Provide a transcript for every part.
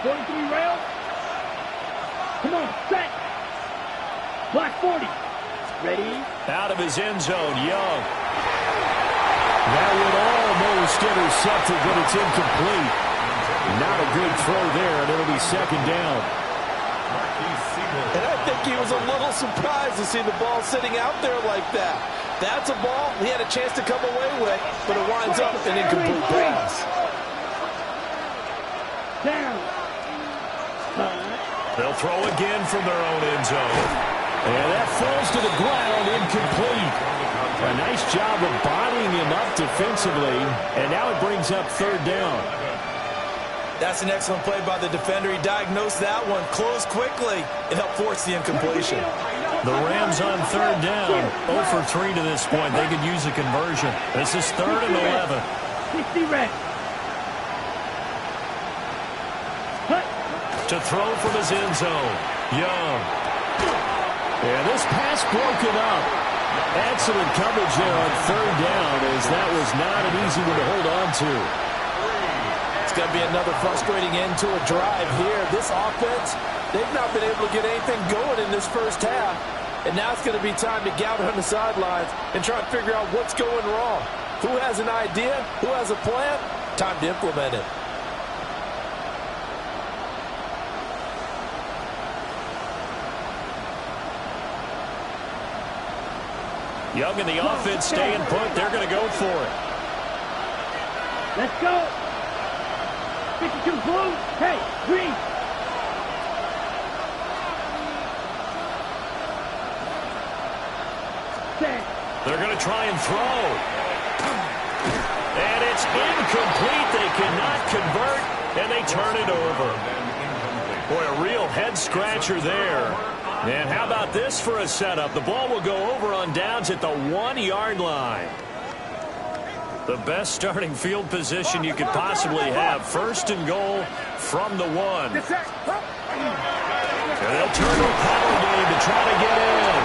43 rail. Come on, set. Block 40. Ready? Out of his end zone, Young. That would almost intercepted, but it's incomplete. Not a good throw there, and it'll be second down. And I think he was a little surprised to see the ball sitting out there like that. That's a ball he had a chance to come away with, but it winds up an incomplete pass. Down. They'll throw again from their own end zone. And that falls to the ground, incomplete. A nice job of bodying him up defensively, and now it brings up third down. That's an excellent play by the defender. He diagnosed that one, closed quickly, and helped force the incompletion. The Rams on third down, 0 for 3 to this point. They could use a conversion. This is 3rd and 11. 60 red. To throw from his end zone, Young. And this pass broken up. Excellent coverage there on third down, as that was not an easy one to hold on to. It's going to be another frustrating end to a drive here. This offense, they've not been able to get anything going in this first half. And now it's going to be time to gather on the sidelines and try and figure out what's going wrong. Who has an idea? Who has a plan? Time to implement it. Young and the offense staying put. They're going to go for it. Let's go. 52 blue. Hey, green. They're going to try and throw. And it's incomplete. They cannot convert, and they turn it over. Boy, a real head-scratcher there. And how about this for a setup? The ball will go over on downs at the 1-yard line. The best starting field position you could possibly have. 1st and goal from the 1. And they'll turn to a power game to try to get in.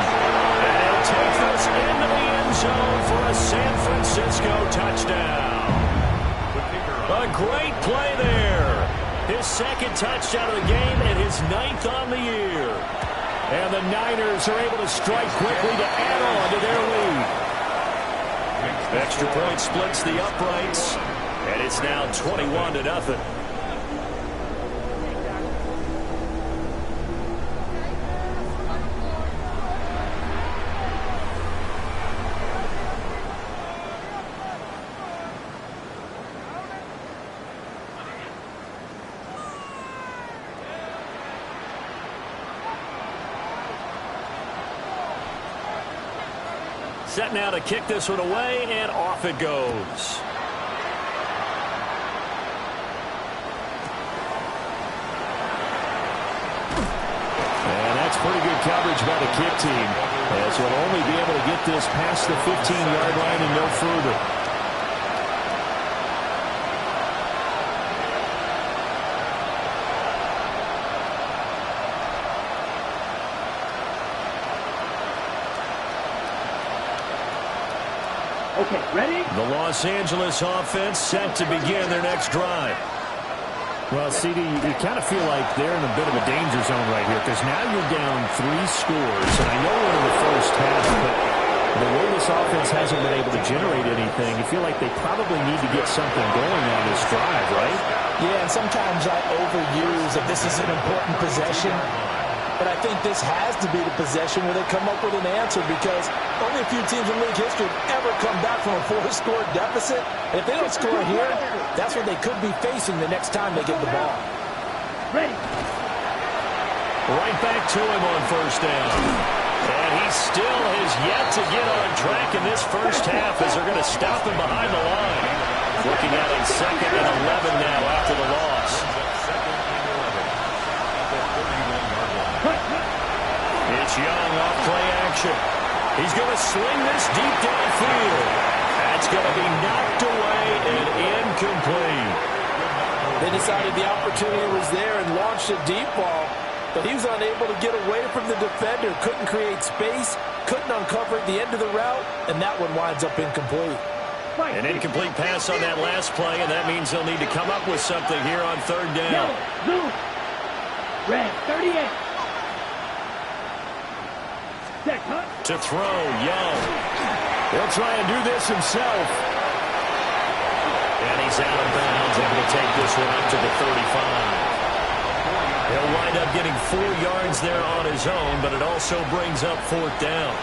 And they'll take this into the end zone for a San Francisco touchdown. A great play there. His 2nd touchdown of the game and his 9th on the year. And the Niners are able to strike quickly to add on to their lead. Extra point splits the uprights, and it's now 21-0. Set now to kick this one away, and off it goes. And that's pretty good coverage by the kick team, as we'll only be able to get this past the 15-yard line and no further. Okay, ready? The Los Angeles offense set to begin their next drive. Well, CD, you kind of feel like they're in a bit of a danger zone right here, because now you're down 3 scores, and I know we're in the first half, but the way this offense hasn't been able to generate anything, you feel like they probably need to get something going on this drive, right? Yeah, and sometimes I overuse that this is an important possession. But I think this has to be the possession where they come up with an answer, because only a few teams in league history have ever come back from a 4-score deficit. And if they don't score here, that's what they could be facing the next time they get the ball. Ready. Right back to him on first down. And he still has yet to get on track in this first half, as they're going to stop him behind the line. Looking at it 2nd and 11 now after the loss. It's Young off play action. He's going to sling this deep downfield. That's going to be knocked away and incomplete. They decided the opportunity was there and launched a deep ball, but he was unable to get away from the defender. Couldn't create space, couldn't uncover at the end of the route, and that one winds up incomplete. An incomplete pass on that last play, and that means they'll need to come up with something here on third down. Yellow, blue, red, 38. Set, cut. To throw, Young. He'll try and do this himself. And he's out of bounds, able to take this one up to the 35. He'll wind up getting 4 yards there on his own, but it also brings up fourth down.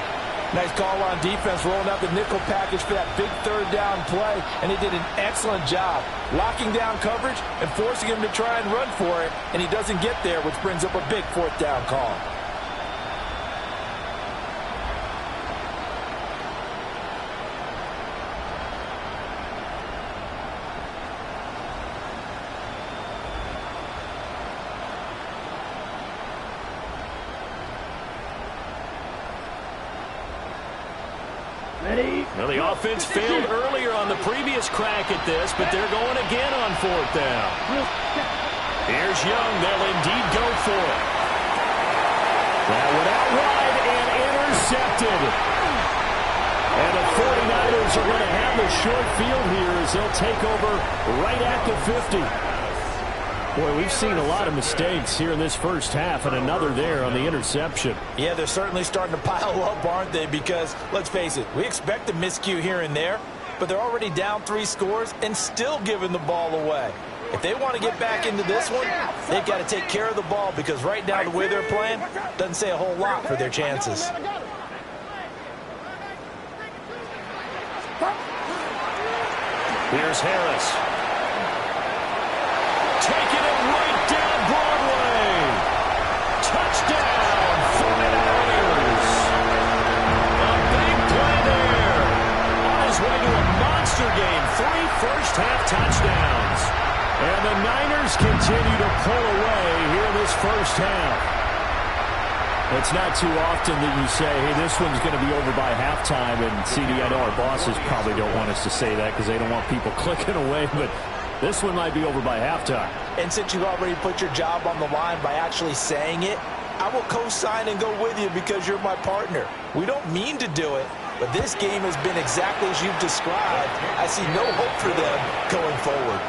Nice call on defense, rolling out the nickel package for that big third down play, and he did an excellent job locking down coverage and forcing him to try and run for it, and he doesn't get there, which brings up a big fourth down call. Ready? Well, the offense failed earlier on the previous crack at this, but they're going again on fourth down. Here's Young. They'll indeed go for it. That went out wide and intercepted. And the 49ers are going to have the short field here as they'll take over right at the 50. Boy, we've seen a lot of mistakes here in this first half, and another there on the interception. Yeah, they're certainly starting to pile up, aren't they? Because, let's face it, we expect a miscue here and there, but they're already down 3 scores and still giving the ball away. If they want to get back into this one, they've got to take care of the ball, because right now the way they're playing doesn't say a whole lot for their chances. Here's Harris. Taking it right down Broadway. Touchdown, 49ers. A big play there. On his way to a monster game. 3 first-half touchdowns. And the Niners continue to pull away here in this first half. It's not too often that you say, hey, this one's going to be over by halftime. And, CD, I know our bosses probably don't want us to say that because they don't want people clicking away, but this one might be over by halftime. And since you've already put your job on the line by actually saying it, I will co-sign and go with you because you're my partner. We don't mean to do it, but this game has been exactly as you've described. I see no hope for them going forward.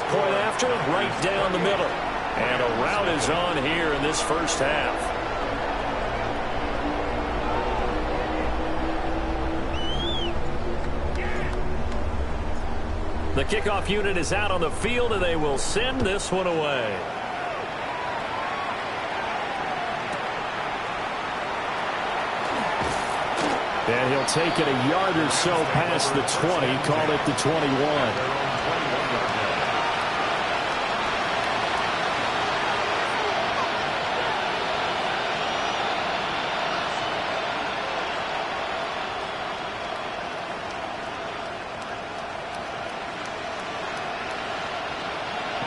Point after, right down the middle. And a rout is on here in this first half. The kickoff unit is out on the field, and they will send this one away. And he'll take it a yard or so past the 20, call it the 21.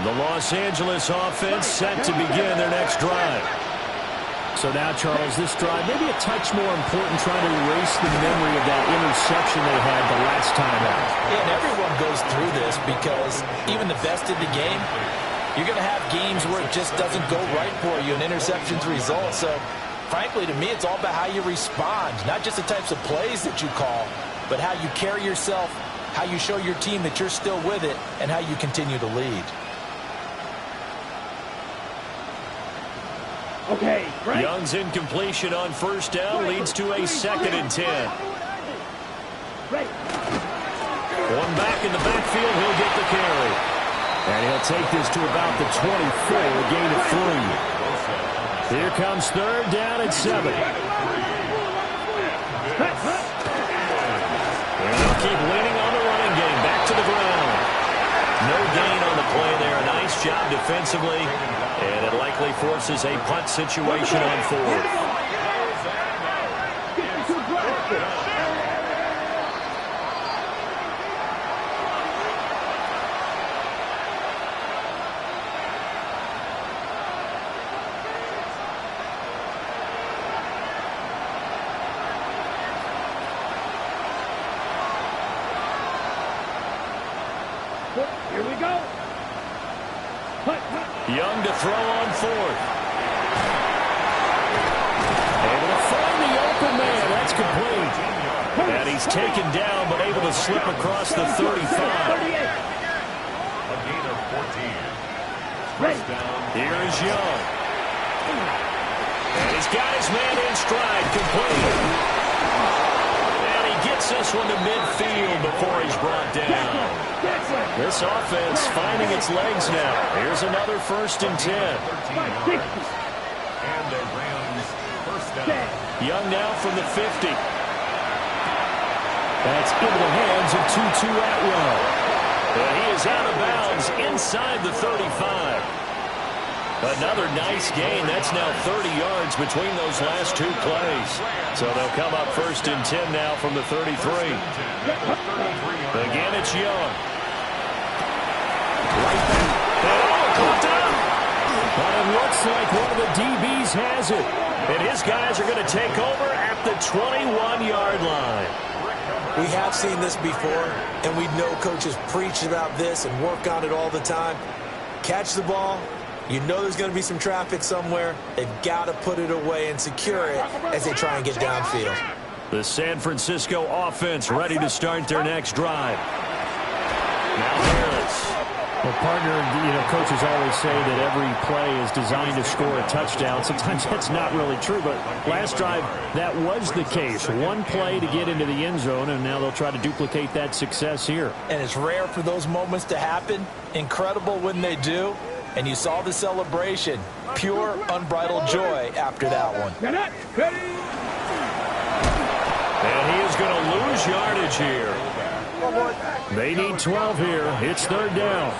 The Los Angeles offense set to begin their next drive. So now, Charles, this drive maybe a touch more important, trying to erase the memory of that interception they had the last time out. Yeah, and everyone goes through this because even the best in the game, you're going to have games where it just doesn't go right for you, and interceptions result. So, frankly, to me, it's all about how you respond, not just the types of plays that you call, but how you carry yourself, how you show your team that you're still with it, and how you continue to lead. Okay, right. Young's incompletion on first down leads to a 2nd and 10. Right. One back in the backfield, he'll get the carry. And he'll take this to about the 24, a gain of 3. Here comes third down and 7. And they'll keep leaning on the running game. Back to the ground. No gain on the play there. Nice job defensively. And it likely forces a punt situation on 4th. Here we go. Young to throw on 4th. Able to find the open man. That's complete. And he's taken down, but able to slip across the 35. A gain of 14. First down. Here is Young. And he's got his man in stride, complete. And he gets this one to midfield before he's brought down. This offense finding its legs now. Here's another 1st and 10. And the Rams first down. Young now from the 50. That's into the hands of Tutu Atwell. And he is out of bounds inside the 35. Another nice gain. That's now 30 yards between those last 2 plays. So they'll come up 1st and 10 now from the 33. Again, it's Young. But it looks like one of the DBs has it. And his guys are going to take over at the 21-yard line. We have seen this before, and we know coaches preach about this and work on it all the time. Catch the ball. You know there's going to be some traffic somewhere. They've got to put it away and secure it as they try and get downfield. The San Francisco offense ready to start their next drive. Now Harris. Well, partner, coaches always say that every play is designed to score a touchdown. Sometimes that's not really true, but last drive, that was the case. One play to get into the end zone, and now they'll try to duplicate that success here. And it's rare for those moments to happen. Incredible when they do. And you saw the celebration. Pure, unbridled joy after that one. And he is going to lose yardage here. They need 12 here. It's 3rd down.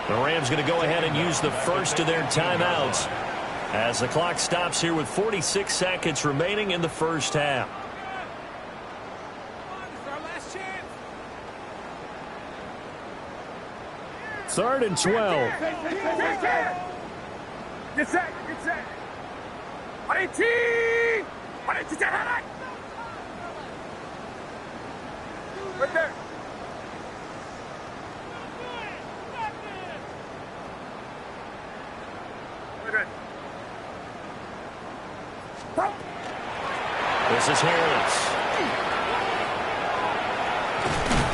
The Rams going to go ahead and use the first of their timeouts as the clock stops here with 46 seconds remaining in the first half. Third and 12. Get set. Right there. This is Harris.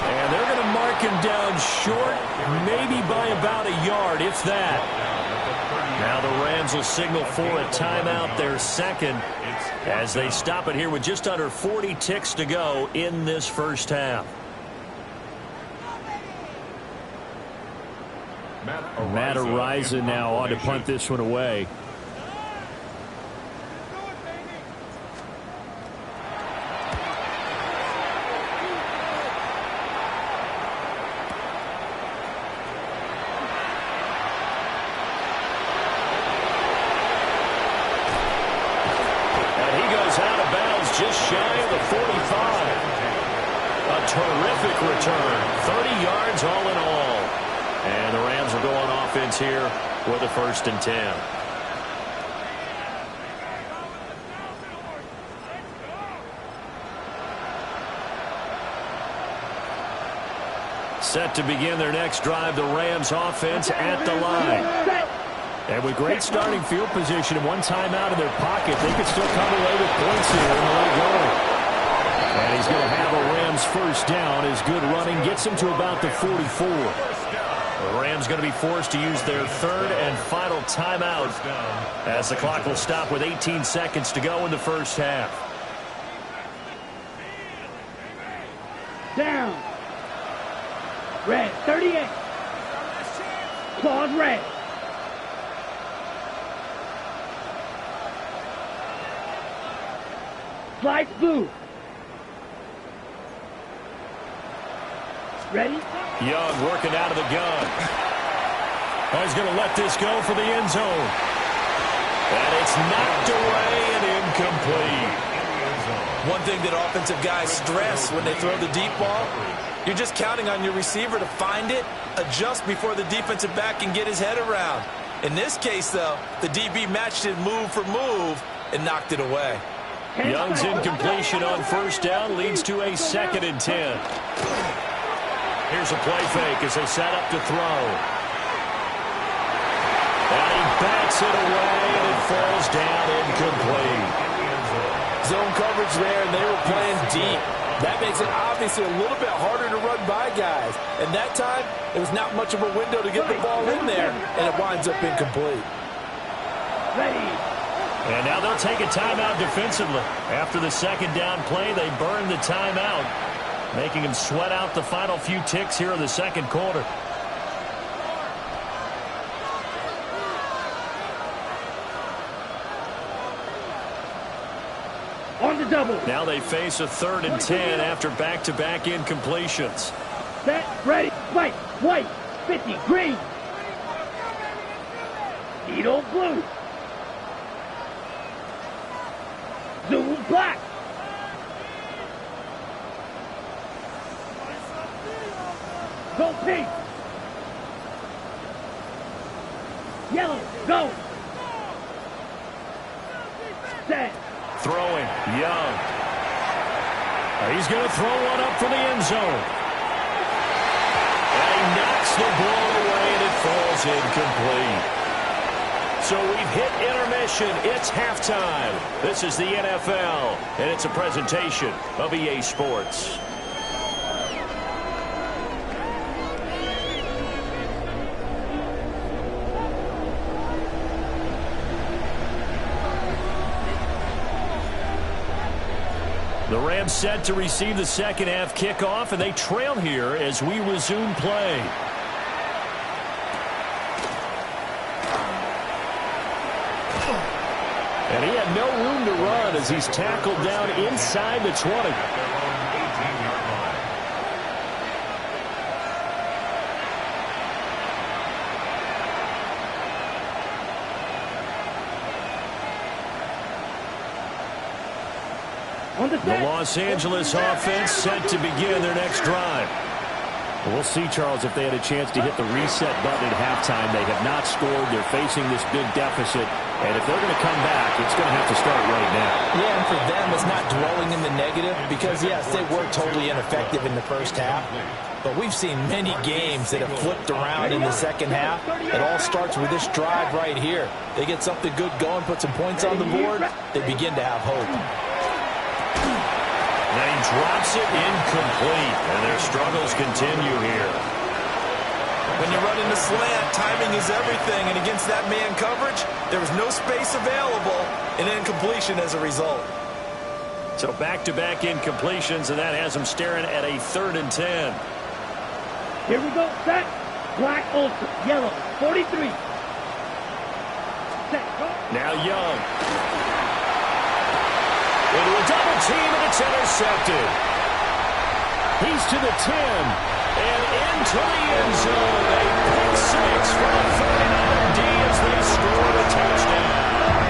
And they're going to mark him down short, maybe by about a yard, if that. Now the Rams will signal for a timeout, their second, as they stop it here with just under 40 ticks to go in this first half. Matt Ariza now on to punt this one away. Just shy of the 45. A terrific return. 30 yards all in all. And the Rams will go on offense here with a 1st and 10. Set to begin their next drive, the Rams offense at the line. And with great starting field position and one timeout in their pocket, they could still come away with points here and let it go. And he's going to have a Rams first down. His good running gets him to about the 44. The Rams going to be forced to use their 3rd and final timeout as the clock will stop with 18 seconds to go in the first half. Down. Red, 38. Claws red. Slides blue. Ready? Young working out of the gun. Oh, he's going to let this go for the end zone. And it's knocked away and incomplete. One thing that offensive guys stress when they throw the deep ball, you're just counting on your receiver to find it, adjust before the defensive back can get his head around. In this case, though, the DB matched it move for move and knocked it away. Young's incompletion on first down leads to a 2nd and 10. Here's a play fake as they set up to throw. And he bats it away, and it falls down incomplete. Zone coverage there, and they were playing deep. That makes it obviously a little bit harder to run by guys. And that time, it was not much of a window to get the ball in there, and it winds up incomplete. Ready. And now they'll take a timeout defensively. After the second down play, they burn the timeout, making them sweat out the final few ticks here in the second quarter. On the double. Now they face a 3rd and 10 after back-to-back incompletions. Set, ready, fight, white, 50, green. Needle blue. Zoom black. Go pink. Yellow, go. Set. Throwing, Young. He's going to throw one up for the end zone. And he knocks the ball away, and it falls incomplete. So we've hit intermission. It's halftime. This is the NFL, and it's a presentation of EA Sports. The Rams set to receive the second half kickoff, and they trail here as we resume play. And he had no room to run as he's tackled down inside the 20. The Los Angeles offense set to begin their next drive. We'll see, Charles, if they had a chance to hit the reset button at halftime. They have not scored. They're facing this big deficit. And if they're going to come back, it's going to have to start right now. Yeah, and for them, it's not dwelling in the negative because, yes, they were totally ineffective in the first half. But we've seen many games that have flipped around in the second half. It all starts with this drive right here. They get something good going, put some points on the board, they begin to have hope. And he drops it incomplete, and their struggles continue here. When you're running the slant, timing is everything, and against that man coverage, there was no space available, and incompletion as a result. So back-to-back incompletions, and that has them staring at a 3rd and 10. Here we go, set, black ultra, yellow, 43. Set, go. Now Young. Into a double team, and it's intercepted. He's to the 10, and into the end zone. A pick six for a 49 D as they score a touchdown.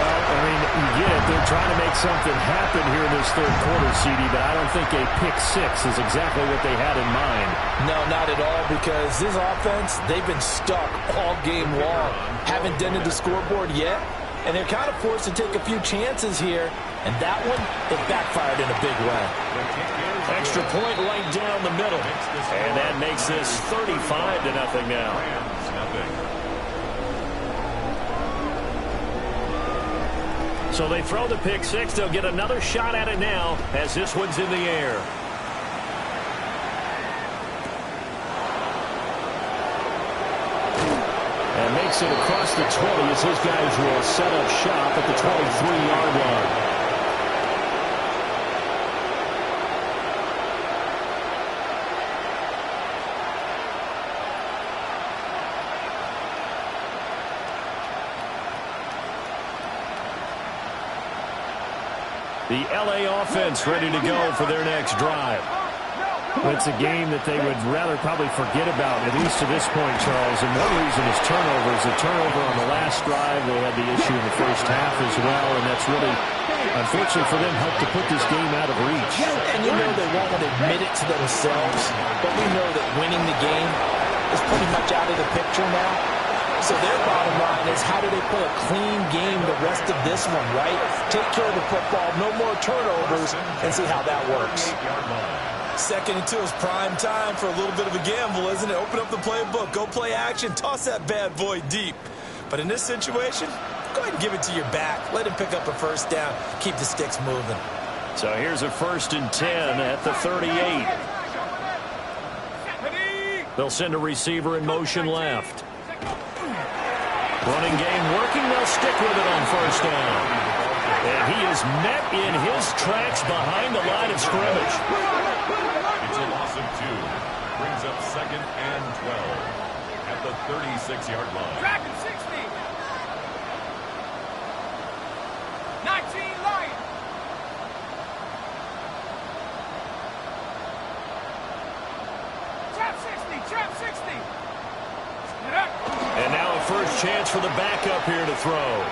Well, I mean, you get it. They're trying to make something happen here in this third quarter, CD, but I don't think a pick six is exactly what they had in mind. No, not at all, because this offense, they've been stuck all game long. Haven't dented the scoreboard yet. And they're kind of forced to take a few chances here. And that one, it backfired in a big way. Extra point right down the middle. And that makes this 35-0 now. So they throw the pick six. They'll get another shot at it now as this one's in the air. And makes it across the 20 as his guys will set up shop at the 23-yard line. The LA offense ready to go for their next drive. It's a game that they would rather probably forget about, at least to this point, Charles. And one reason is turnovers. A turnover on the last drive. They had the issue in the first half as well, and that's really, unfortunately for them, helped to put this game out of reach. And you know they won't admit it to themselves, but we know that winning the game is pretty much out of the picture now. So their bottom line is, how do they play a clean game the rest of this one, right? Take care of the football, no more turnovers, and see how that works. Second and 2 is prime time for a little bit of a gamble, isn't it? Open up the playbook, go play action, toss that bad boy deep. But in this situation, go ahead and give it to your back. Let him pick up a first down. Keep the sticks moving. So here's a 1st and 10 at the 38. They'll send a receiver in motion left. Running game working. They'll stick with it on 1st down. And he is met in his tracks behind the line of scrimmage. It's a loss of 2. Brings up 2nd and 12 at the 36-yard line. Track and 60. 19 Lions. Trap 60. Trap 60. And now a first chance for the backup here to throw.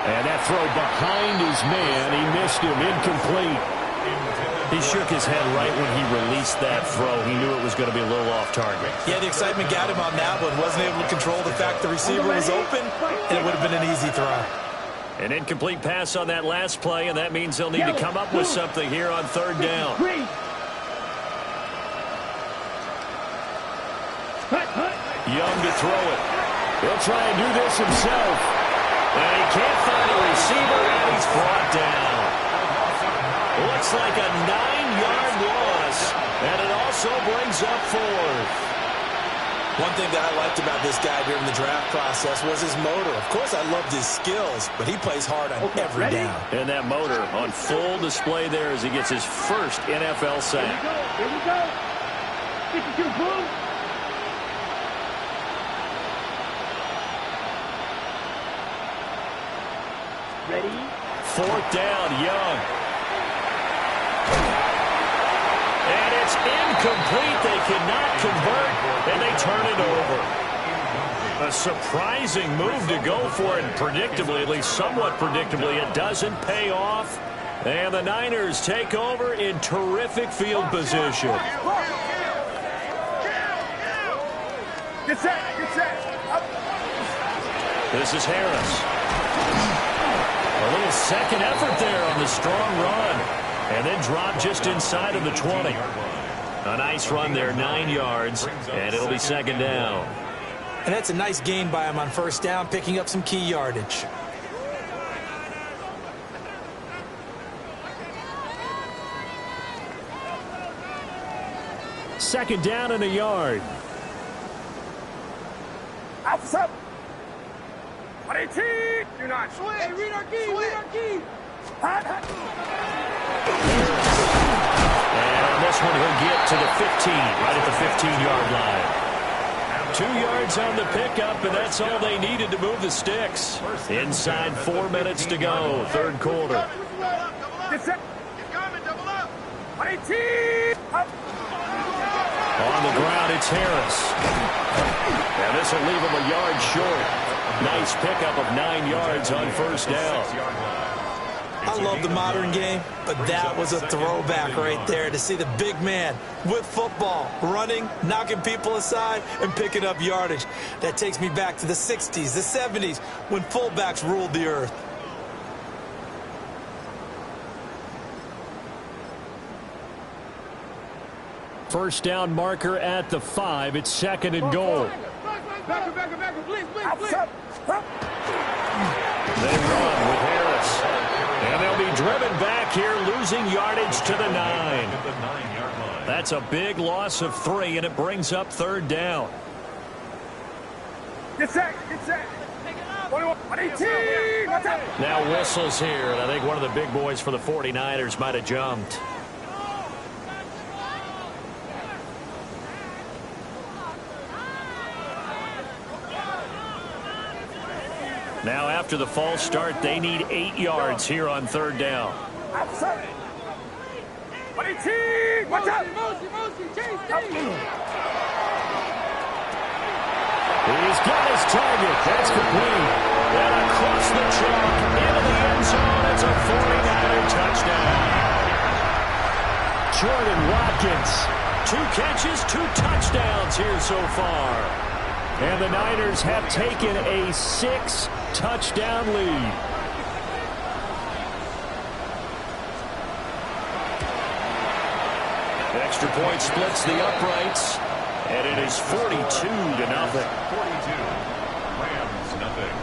And that throw behind his man. He missed him. Incomplete. He shook his head right when he released that throw. He knew it was going to be a little off target. Yeah, the excitement got him on that one. Wasn't able to control the fact the receiver was open, and it would have been an easy throw. An incomplete pass on that last play, and that means they'll need to come up with something here on 3rd down. Young to throw it. He'll try and do this himself. And he can't find a receiver, and he's brought down. Looks like a 9-yard loss, and it also brings up 4th. One thing that I liked about this guy during the draft process was his motor. Of course, I loved his skills, but he plays hard on every down. And that motor on full display there as he gets his first NFL sack. Here we go. 52 boom. Ready? 4th down, Young. And it's incomplete. They cannot convert, and they turn it over. A surprising move to go for it, predictably, at least somewhat predictably. It doesn't pay off, and the Niners take over in terrific field position. Get set. Get set. Up. This is Harris. A little second effort there on the strong run. And then drop just inside of the 20. A nice run there, 9 yards, and it'll be 2nd down. And that's a nice gain by him on 1st down, picking up some key yardage. Second down and a yard. Outside. 18. Do not swing. Hey, read our key. Read our key. Hot. And this one he'll get to the 15, right at the 15-yard line. 2 yards on the pickup, and that's all they needed to move the sticks. Inside 4 minutes to go, 3rd quarter. Get set. Get coming. Double up. 18. Up. On the ground, it's Harris. And this will leave him a yard short. Nice pickup of 9 yards on 1st down. I love the modern game, but that was a throwback right there to see the big man with football, running, knocking people aside, and picking up yardage. That takes me back to the 60s, the 70s, when fullbacks ruled the earth. First down marker at the 5. It's 2nd and goal. Back, please. They run with Harris. And they'll be driven back here, losing yardage to the 9. That's a big loss of 3, and it brings up 3rd down. Get set. 18. Now whistles here, and I think one of the big boys for the 49ers might have jumped. Now after the false start, they need 8 yards here on 3rd down. 18. Watch out. He's got his target. That's complete. And across the chalk, into the end zone. It's a 49er touchdown. Jordan Watkins. 2 catches, 2 touchdowns here so far. And the Niners have taken a 6-touchdown lead. Extra point splits the uprights, and it is 42-0. 42. Rams, nothing.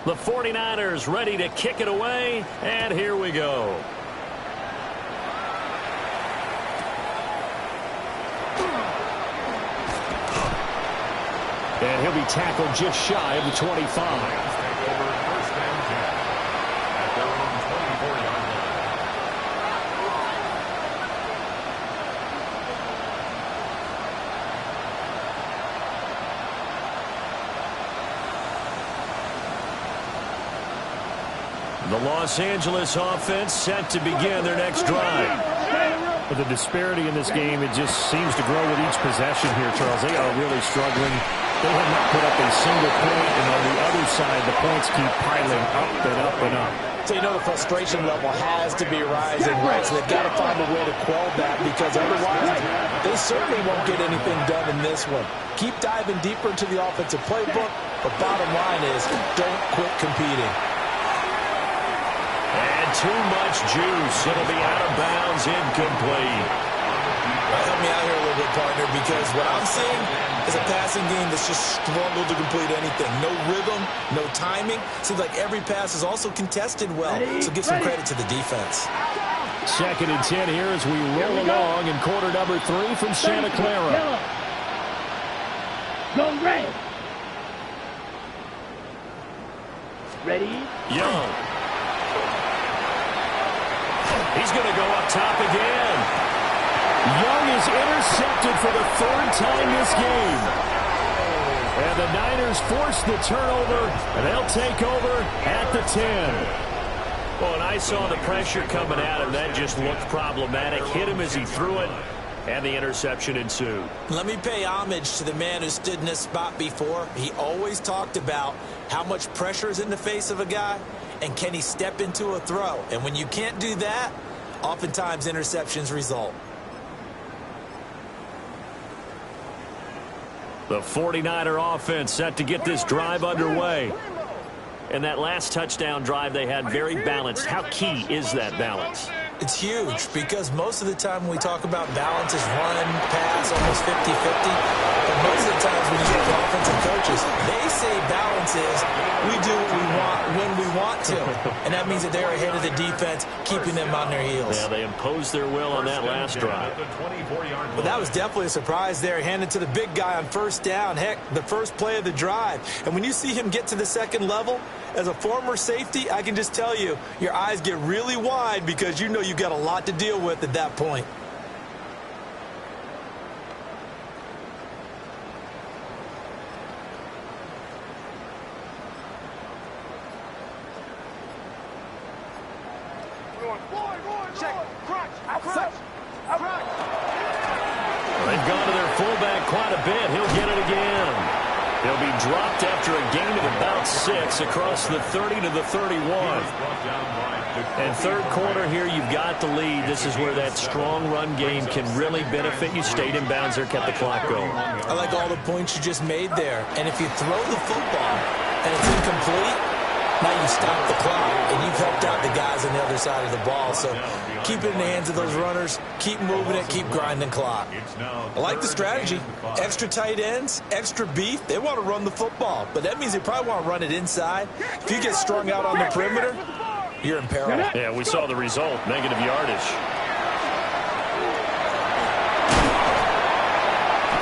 The 49ers ready to kick it away, and here we go. And he'll be tackled just shy of the 25. The Los Angeles offense set to begin their next drive. But the disparity in this game, it just seems to grow with each possession here, Charles. They are really struggling. They have not put up a single point, and on the other side, the points keep piling up and up and up. So you know the frustration level has to be rising, right? So they've got to find a way to quell that, because otherwise they certainly won't get anything done in this one. Keep diving deeper into the offensive playbook, but bottom line is don't quit competing. And too much juice. It'll be out of bounds, incomplete. Help me out here a little bit, partner, because what I'm seeing is a passing game that's just struggled to complete anything. No rhythm, no timing. Seems like every pass is also contested well, so give some credit to the defense. 2nd and 10 here as we roll along in quarter number 3 from Santa Clara. Go red. Ready? Young. He's going to go up top again. Young is intercepted for the 3rd time this game. And the Niners force the turnover, and they'll take over at the 10. Well, and I saw the pressure coming at him. That just looked problematic. Hit him as he threw it, and the interception ensued. Let me pay homage to the man who stood in this spot before. He always talked about how much pressure is in the face of a guy, and can he step into a throw. And when you can't do that, oftentimes interceptions result. The 49er offense set to get this drive underway. And that last touchdown drive they had very balanced. How key is that balance? It's huge, because most of the time when we talk about balance is run, pass, almost 50-50. But most of the times when you get from offensive coaches, they say balance is we do what we want when we want to. And that means that they're ahead of the defense, keeping them on their heels. Yeah, they imposed their will on that last drive. But that was definitely a surprise there, handed to the big guy on 1st down. Heck, the first play of the drive. And when you see him get to the 2nd level, as a former safety, I can just tell you, your eyes get really wide, because you know you've got a lot to deal with at that point. They've gone to their fullback quite a bit. He'll get it again. He'll be dropped after a gain of about 6 across the 30 to the 31. And 3rd quarter here, you've got the lead. This is where that strong run game can really benefit you. Stayed in bounds there, kept the clock going. I like all the points you just made there. And if you throw the football and it's incomplete, now you stop the clock, and you've helped out the guys on the other side of the ball. So keep it in the hands of those runners. Keep moving it. Keep grinding clock. I like the strategy. Extra tight ends, extra beef. They want to run the football, but that means they probably want to run it inside. If you get strung out on the perimeter, you're in peril. Yeah, we saw the result. Negative yardage.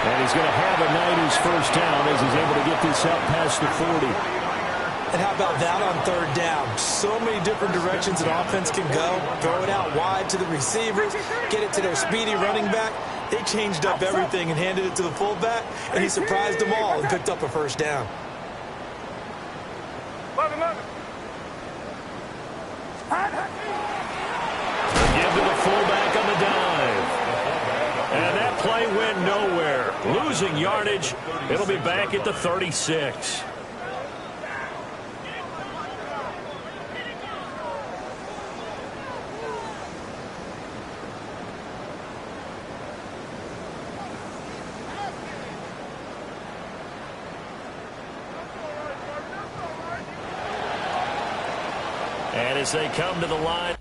And he's going to have a Niners 1st down as he's able to get this out past the 40. And how about that on 3rd down? So many different directions an offense can go. Throw it out wide to the receivers, get it to their speedy running back. They changed up everything and handed it to the fullback, and he surprised them all and picked up a 1st down. Give to the fullback on the dive. And that play went nowhere. Losing yardage. It'll be back at the 36. And as they come to the line,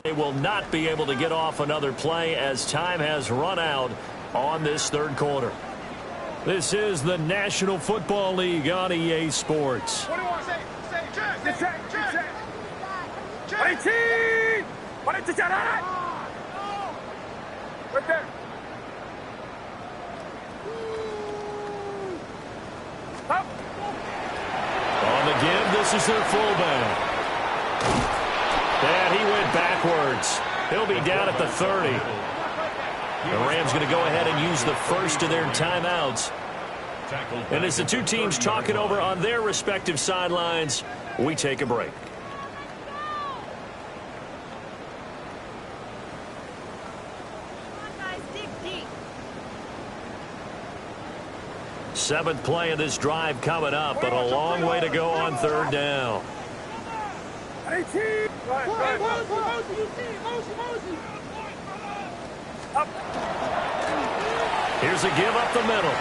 They will not be able to get off another play as time has run out on this third quarter. This is the National Football League on EA Sports. What do you want to say? Check. 18! Right there. Up. On the give, this is their fullback. And he went backwards. He'll be down at the 30. The Rams going to go ahead and use the first of their timeouts. And as the two teams talking over on their respective sidelines, we take a break. Seventh play of this drive coming up, but a long way to go on third down. 18! Up. Here's a give up the middle.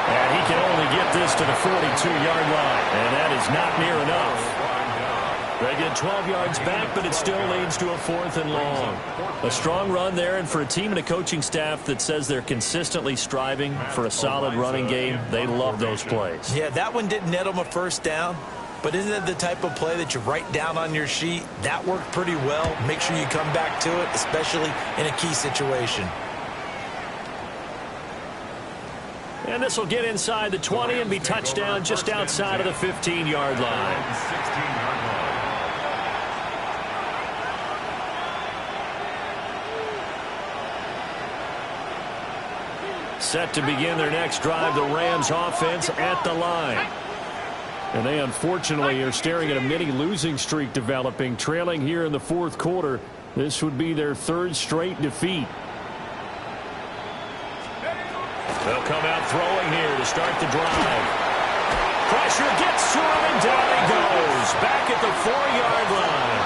And he can only get this to the 42-yard line. And that is not near enough. They get 12 yards back, but it still leads to a 4th and long. A strong run there, and for a team and a coaching staff that says they're consistently striving for a solid running game, they love those plays. Yeah, that one didn't net them a first down. But isn't it the type of play that you write down on your sheet? That worked pretty well. Make sure you come back to it, especially in a key situation. And this will get inside the 20 and be touchdown just outside of the 15-yard line. 16-yard line. Set to begin their next drive, the Rams offense at the line. And they unfortunately are staring at a mini losing streak developing, trailing here in the fourth quarter. This would be their third straight defeat. They'll come out throwing here to start the drive. Pressure gets to him, and down he goes. Back at the 4-yard line.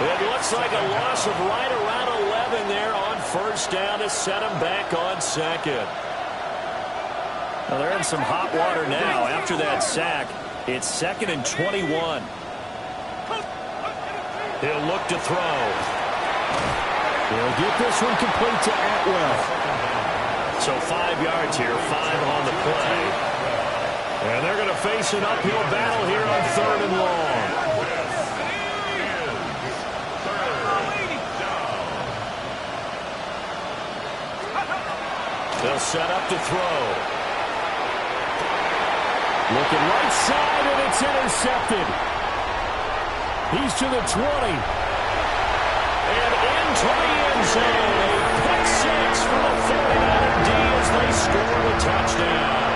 It looks like a loss of right around 11 there on first down to set him back on second. Well, they're in some hot water now after that sack. It's 2nd and 21. He'll look to throw. They'll get this one complete to Atwell. So 5 yards here, 5 on the play. And they're going to face an uphill battle here on 3rd and long. They'll set up to throw. Looking right side, and it's intercepted. He's to the 20. And into the end zone. A pick six for the 49er D as they score the touchdown.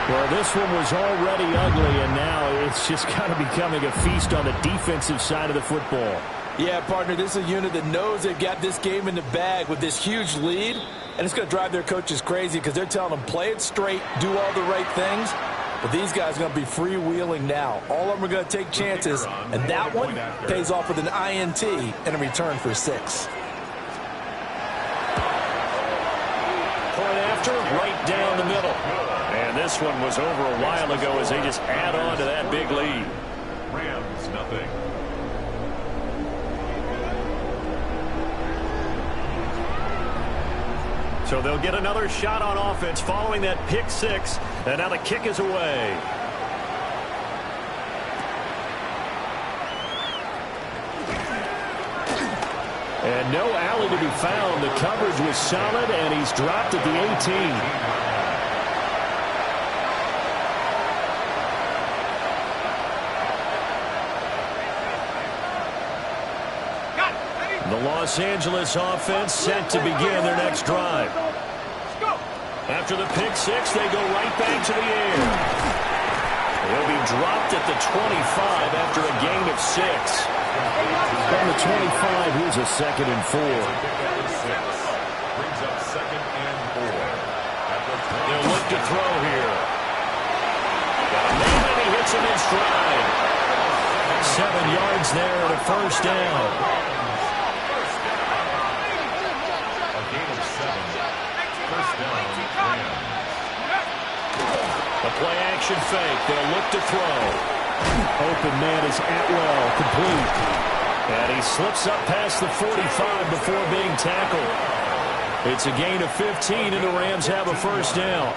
Well, this one was already ugly, and now it's just kind of becoming a feast on the defensive side of the football. Yeah, partner, this is a unit that knows they've got this game in the bag with this huge lead, and it's going to drive their coaches crazy because they're telling them play it straight, do all the right things. But these guys are going to be freewheeling now. All of them are going to take chances, and that one pays off with an INT and a return for 6. Point after, right down the middle. And this one was over a while ago as they just add on to that big lead. Rams, nothing. So they'll get another shot on offense following that pick six. And now the kick is away. And no alley to be found. The coverage was solid, and he's dropped at the 18. The Los Angeles offense set to begin their next drive. After the pick six, they go right back to the air. They'll be dropped at the 25 after a gain of 6. On the 25, here's a 2nd and 4. Brings up 2nd and 4. They'll look to throw here. Got a man, and he hits him in stride. 7 yards there and a first down. A play-action fake. They'll look to throw. Open man is Atwell, complete. And he slips up past the 45 before being tackled. It's a gain of 15, and the Rams have a first down.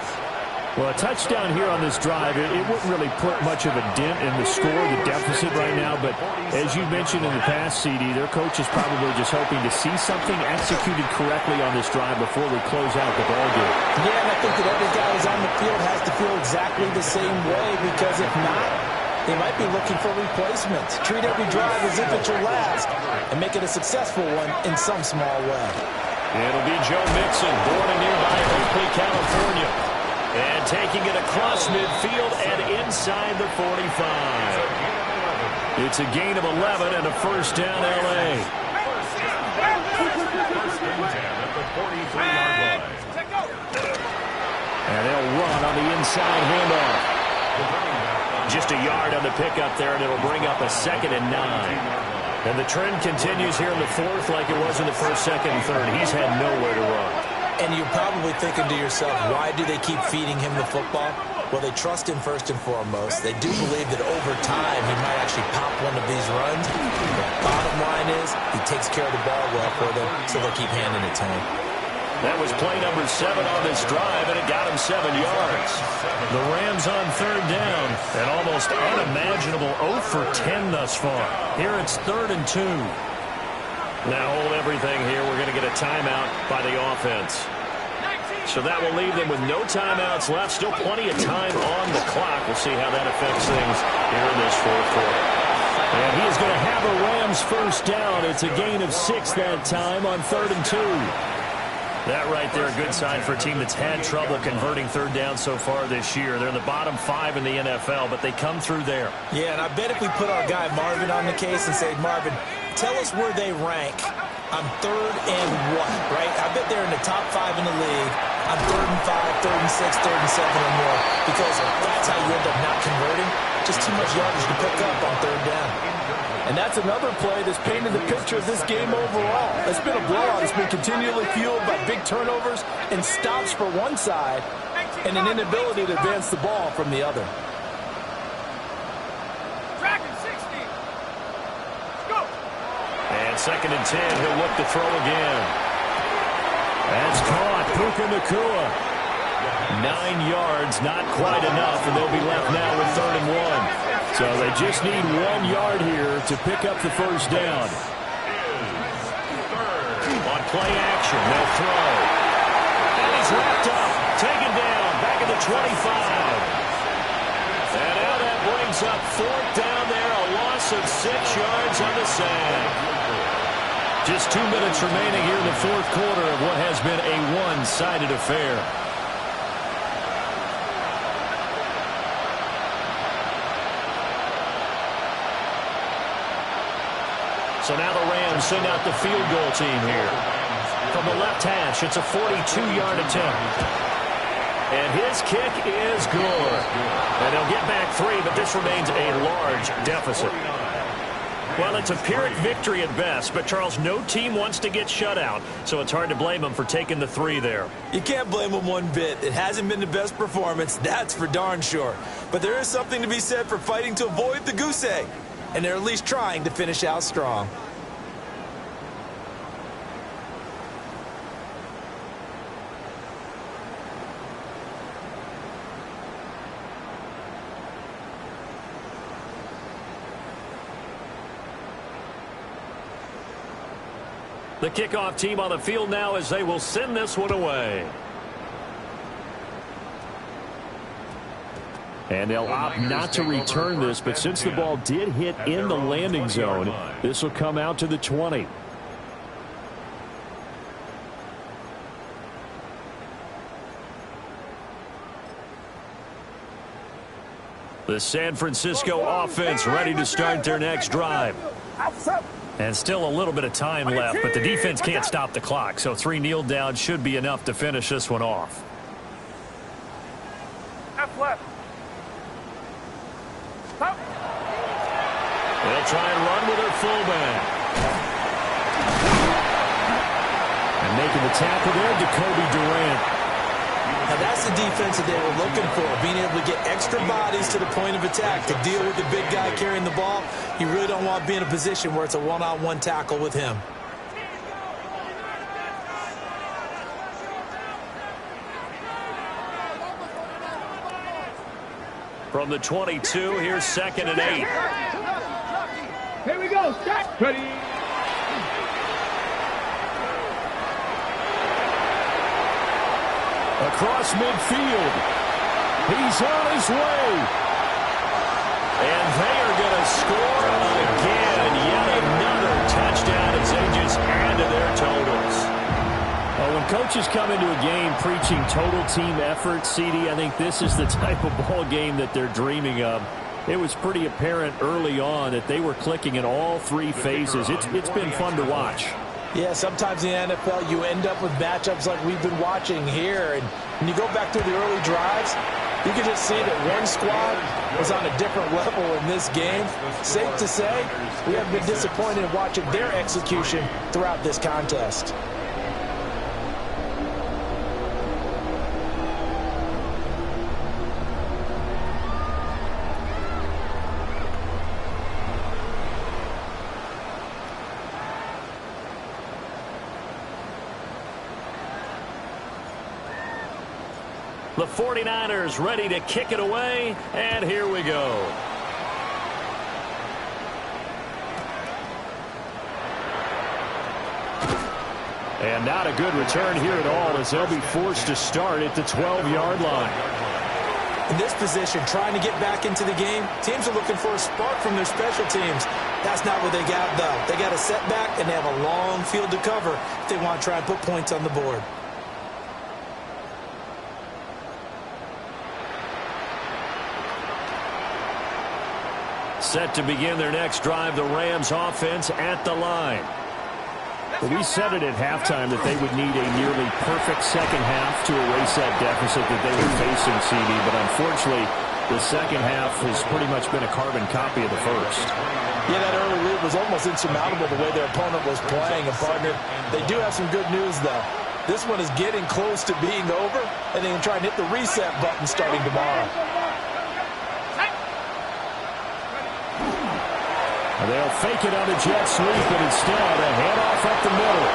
Well, a touchdown here on this drive, it wouldn't really put much of a dent in the score, the deficit right now. But as you mentioned in the past, CD, their coach is probably just hoping to see something executed correctly on this drive before we close out the ballgame. Yeah, and I think that every guy who's on the field has to feel exactly the same way, because if not, they might be looking for replacements. Treat every drive as if it's your last and make it a successful one in some small way. It'll be Joe Mixon, born in nearby Oakley, California. And taking it across midfield and inside the 45. It's a gain of 11 and a first down, L.A. And they'll run on the inside handoff. Just a yard on the pickup there, and it'll bring up a 2nd and 9. And the trend continues here in the 4th like it was in the 1st, 2nd, and 3rd. He's had nowhere to run. And you're probably thinking to yourself, why do they keep feeding him the football? Well, they trust him first and foremost. They do believe that over time he might actually pop one of these runs. The bottom line is he takes care of the ball well for them, so they'll keep handing it to him. That was play number 7 on this drive, and it got him 7 yards. The Rams on 3rd down. An almost unimaginable 0 for 10 thus far. Here it's 3rd and 2. Now hold everything here. We're going to get a timeout by the offense. So that will leave them with no timeouts left. Still plenty of time on the clock. We'll see how that affects things here in this 4th quarter. And he is going to have a Rams first down. It's a gain of 6 that time on 3rd and 2. That right there, a good sign for a team that's had trouble converting 3rd down so far this year. They're in the bottom 5 in the NFL, but they come through there. Yeah, and I bet if we put our guy Marvin on the case and say, Marvin, tell us where they rank on 3rd and what, right? I bet they're in the top 5 in the league on 3rd and 5, 3rd and 6, 3rd and 7 or more, because that's how you end up not converting. Just too much yardage to pick up on 3rd down. And that's another play that's painted the picture of this game overall. It's been a blowout. It's been continually fueled by big turnovers and stops for one side and an inability to advance the ball from the other. Dragon 60. Go. And 2nd and 10, he'll look to throw again. That's caught. Puka Nacua. 9 yards, not quite enough, and they'll be left now with 3rd and 1. So they just need 1 yard here to pick up the first down. On play action, they'll throw. And he's wrapped up, taken down, back at the 25. And now that brings up 4th down there, a loss of 6 yards on the sack. Just 2 minutes remaining here in the 4th quarter of what has been a one-sided affair. So now the Rams send out the field goal team here. From the left hash, it's a 42-yard attempt. And his kick is good. And they'll get back 3, but this remains a large deficit. Well, it's a Pyrrhic victory at best, but, Charles, no team wants to get shut out, so it's hard to blame them for taking the 3 there. You can't blame them one bit. It hasn't been the best performance, that's for darn sure. But there is something to be said for fighting to avoid the goose egg. And they're at least trying to finish out strong. The kickoff team on the field now as they will send this one away. And they'll opt not to return this, but since the ball did hit in the landing zone, this will come out to the 20. The San Francisco offense ready to start their next drive. And still a little bit of time left, but the defense can't stop the clock, so 3 kneel downs should be enough to finish this one off. Half left. They'll try and run with their fullback. And making the tackle there, Jacoby Durant. Now, that's the defense that they were looking for, being able to get extra bodies to the point of attack to deal with the big guy carrying the ball. You really don't want to be in a position where it's a one-on-one tackle with him. From the 22, here's 2nd and 8. Here we go. Start. Ready. Across midfield. He's on his way. And they are going to score again. Yet another touchdown as they just add to their totals. Well, when coaches come into a game preaching total team effort, CD, I think this is the type of ball game that they're dreaming of. It was pretty apparent early on that they were clicking in all three phases. It's been fun to watch. Yeah, sometimes in the NFL you end up with matchups like we've been watching here. And when you go back through the early drives, you can just see that one squad was on a different level in this game. Safe to say, we have been disappointed in watching their execution throughout this contest. The 49ers ready to kick it away, and here we go. And not a good return here at all as they'll be forced to start at the 12-yard line. In this position, trying to get back into the game, teams are looking for a spark from their special teams. That's not what they got, though. They got a setback, and they have a long field to cover if they want to try and put points on the board. Set to begin their next drive, the Rams offense at the line. Well, we said it at halftime that they would need a nearly perfect second half to erase that deficit that they were facing, CD. But unfortunately, the second half has pretty much been a carbon copy of the first. Yeah, that early lead was almost insurmountable the way their opponent was playing. And, partner, they do have some good news, though. This one is getting close to being over, and they can try and hit the reset button starting tomorrow. They'll fake it on a jet sweep, and instead a handoff up the middle.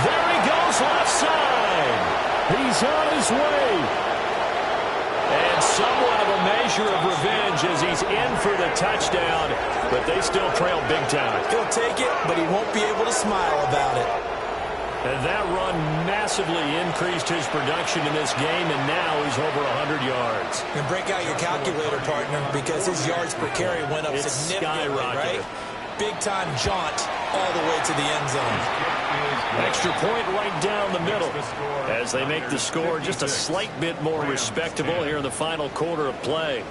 There he goes, left side. He's on his way. And somewhat of a measure of revenge as he's in for the touchdown, but they still trail big time. He'll take it, but he won't be able to smile about it. And that run massively increased his production in this game, and now he's over 100 yards. And break out your calculator, partner, because his yards per carry went up significantly, right? Big-time jaunt all the way to the end zone. Extra point right down the middle as they make the score just a slight bit more respectable here in the final quarter of play.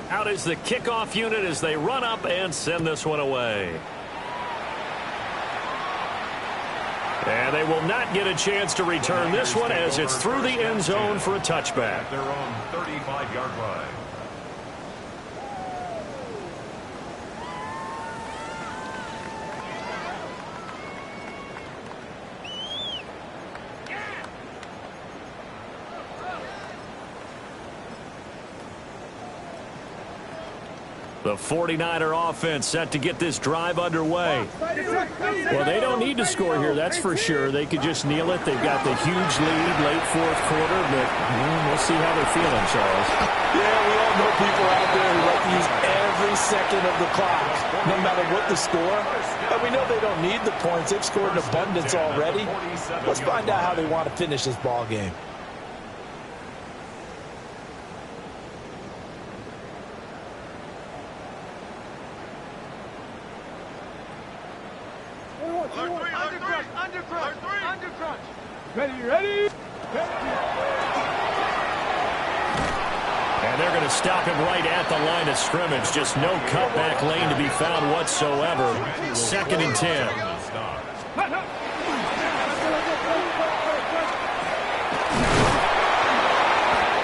Out is the kickoff unit as they run up and send this one away. And they will not get a chance to return this one as it's through the end zone for a touchback. Their own 35-yard line. The 49er offense set to get this drive underway. Well, they don't need to score here, that's for sure. They could just kneel it. They've got the huge lead late fourth quarter, but we'll see how they're feeling, Charles. Yeah, we all know people out there who like to use every second of the clock, no matter what the score. And we know they don't need the points. They've scored in abundance already. Let's find out how they want to finish this ball game. Ready? And they're going to stop him right at the line of scrimmage. Just no cutback lane to be found whatsoever. 2nd and 10.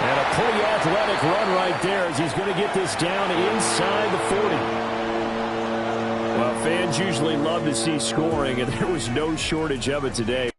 And a pretty athletic run right there as he's going to get this down inside the 40. Well, fans usually love to see scoring, and there was no shortage of it today.